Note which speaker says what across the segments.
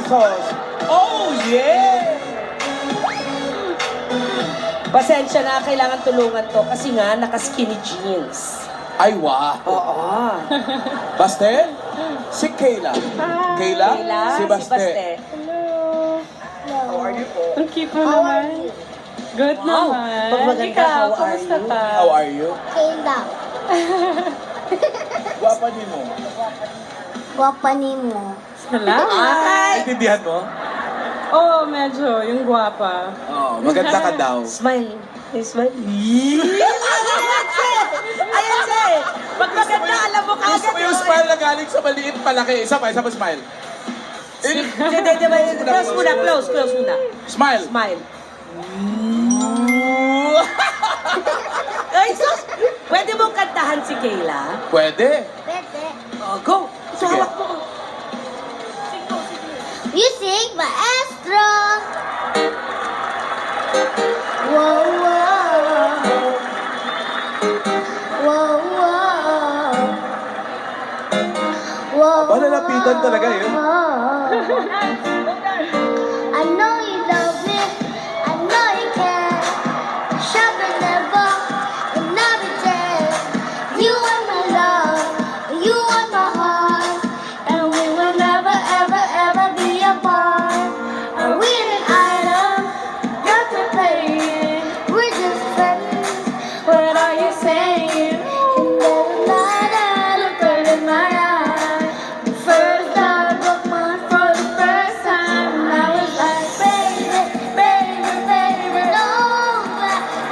Speaker 1: pesos. Oh, yeah!
Speaker 2: Pasensya na, kailangan tulungan to kasi nga naka-skinny jeans.
Speaker 1: Ay, wow.
Speaker 2: Oo.
Speaker 1: Baste? Si Kayla. Kayla?
Speaker 2: Kayla,
Speaker 1: Si Baste.
Speaker 3: Hello.
Speaker 1: How are you po?
Speaker 3: Ang cute mo naman. Good
Speaker 2: Wow.
Speaker 3: naman.
Speaker 2: Pag maganda,
Speaker 3: Ikaw,
Speaker 2: how are
Speaker 3: kamusta
Speaker 2: you?
Speaker 3: ka?
Speaker 1: How are you?
Speaker 4: Kayla.
Speaker 1: Gwapa niyo mo.
Speaker 4: Gwapa ni mo.
Speaker 3: Salamat.
Speaker 2: Ay!
Speaker 1: Naintindihan mo?
Speaker 3: Oo, medyo. Yung gwapa.
Speaker 1: Oo, maganda ka daw.
Speaker 2: Smile. Hey, smile. Ayan siya eh. Pag maganda, alam mo
Speaker 1: Gusto
Speaker 2: kagad.
Speaker 1: mo yung smile na galing sa maliit palaki. Isa pa smile.
Speaker 2: Close muna, close muna.
Speaker 1: Smile.
Speaker 2: Smile. Ay, sus! Pwede mong kantahan si Kayla?
Speaker 1: Pwede.
Speaker 4: Pwede.
Speaker 2: Oh, go! Ito,
Speaker 1: Sige.
Speaker 2: hawak mo.
Speaker 4: Music maestro. Wow, wow. Wow, wow. Wow,
Speaker 1: Aba, lalapitan talaga yun.
Speaker 4: I know you love me. I know you can. Shop and never, and never tell. You are my love. You are my heart. And we will never, ever, ever be apart. Are we an item? Not to play. We're just friends. What are you saying? And there's a light and a bird in my eye. First I broke mine for the first time. And I was like, baby, baby, baby, no.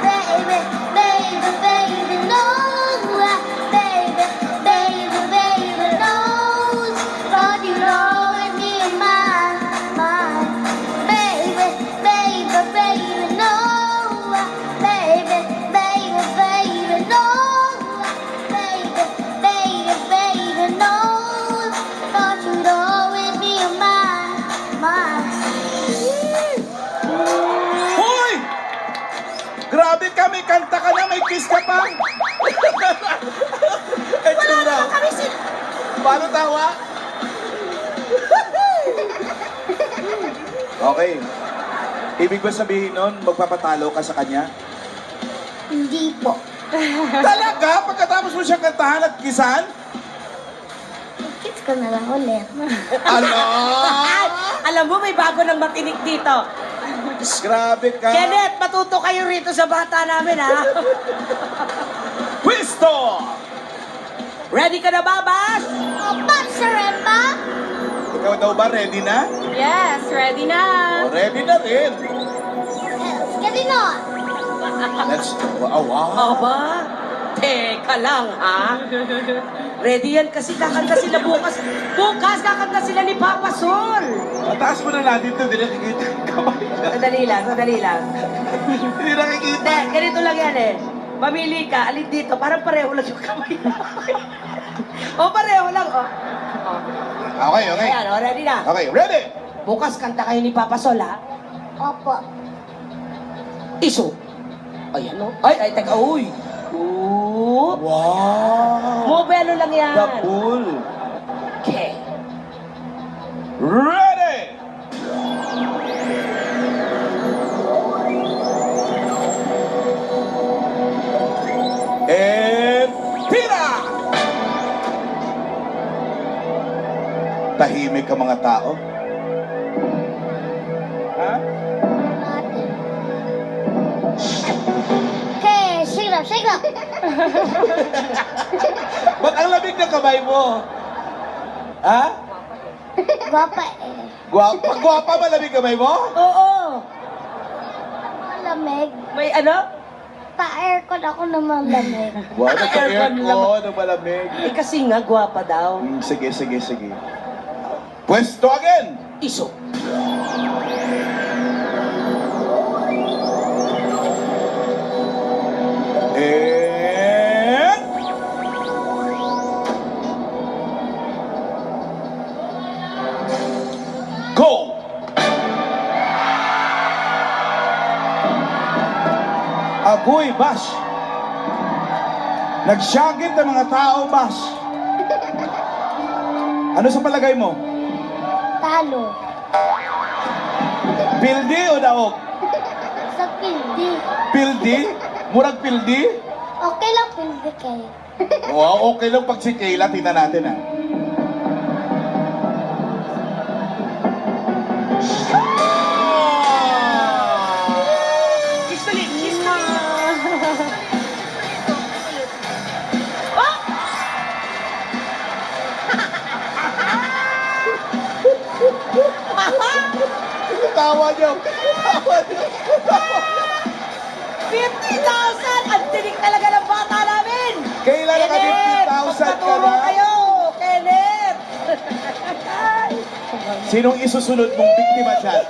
Speaker 4: Baby, baby, baby, no. Baby, baby, baby, no. Thought you'd always be mine, mine. Baby, baby, baby, no. Baby, baby, baby, no. Baby, baby, baby, no. Thought you'd always be mine, mine.
Speaker 1: Hoy! Grabe ka, may kanta ka na, may kiss ka pa. Wala naman kami Paano tawa? Okay. Ibig ba sabihin nun, magpapatalo ka sa kanya?
Speaker 4: Hindi po.
Speaker 1: Talaga? Pagkatapos mo siyang kantahan at kisan?
Speaker 4: Kids ko na lang ulit.
Speaker 1: Ala!
Speaker 2: Ay, alam mo, may bago ng makinig dito.
Speaker 1: Grabe ka.
Speaker 2: Kenneth, matuto kayo rito sa bata namin, ha?
Speaker 1: Pwisto!
Speaker 2: Ready ka na ba, Bas?
Speaker 4: Opa, Saremba?
Speaker 1: Ikaw daw ba ready na?
Speaker 3: Yes, ready na.
Speaker 1: O, ready na rin.
Speaker 4: Let's get it on.
Speaker 1: Let's... Wow.
Speaker 2: Aba, teka lang, ha? Ready yan kasi kakanta sila bukas. Bukas kakanta sila ni Papa Sol.
Speaker 1: Mataas mo na natin ito, hindi nakikita yung kamay.
Speaker 2: Sandali lang.
Speaker 1: Hindi nakikita.
Speaker 2: Hindi, ganito lang yan eh. Mamili ka, alin dito, parang pareho lang yung kamay. O, pareho lang, o.
Speaker 1: Okay, okay.
Speaker 2: Ayan, o, ready na.
Speaker 1: Okay, ready?
Speaker 2: Bukas kanta kayo ni Papa Sol, ha?
Speaker 4: Opo.
Speaker 2: Iso. Ayan, o. Ay, teka, uy. Oop.
Speaker 1: Wow.
Speaker 2: Mobelo lang yan.
Speaker 1: The pool.
Speaker 2: Okay.
Speaker 1: Ready? And tira! Tahimik ka mga tao. Ha?
Speaker 4: Natin. Okay, shake it up, shake it up.
Speaker 1: Ba't ang lamig ng kamay mo? Ha?
Speaker 4: Gwapa eh.
Speaker 1: Gwapa ba lamig kamay mo?
Speaker 2: Oo.
Speaker 4: Malamig.
Speaker 2: May ano?
Speaker 4: Pa-aircon ako naman lamig.
Speaker 1: Wow,
Speaker 2: Aircon
Speaker 1: nagka-aircon, ng malamig.
Speaker 2: Eh kasi nga, gwapa daw.
Speaker 1: Sige. Pwesto again!
Speaker 2: Iso.
Speaker 1: And... Go! Agoy, Bash! Nagsyagit ng mga tao, Bash! Ano sa palagay mo?
Speaker 4: Talo.
Speaker 1: Pildi o daog?
Speaker 4: Sa pildi.
Speaker 1: Pildi? Murag pildi?
Speaker 4: Okay lang pildi kayo.
Speaker 1: Wow, okay lang pag si Kayla. Tingnan natin ah.
Speaker 2: Kiss the lip, kiss the lip.
Speaker 1: Tawa niyo! Tawa niyo!
Speaker 2: 50,000! Ang tinig talaga ng bata namin!
Speaker 1: Kayla, naka 50,000 ka
Speaker 2: magpaturo
Speaker 1: na.
Speaker 2: kayo! Kenneth!
Speaker 1: Sinong isusunod mong biktima dyan?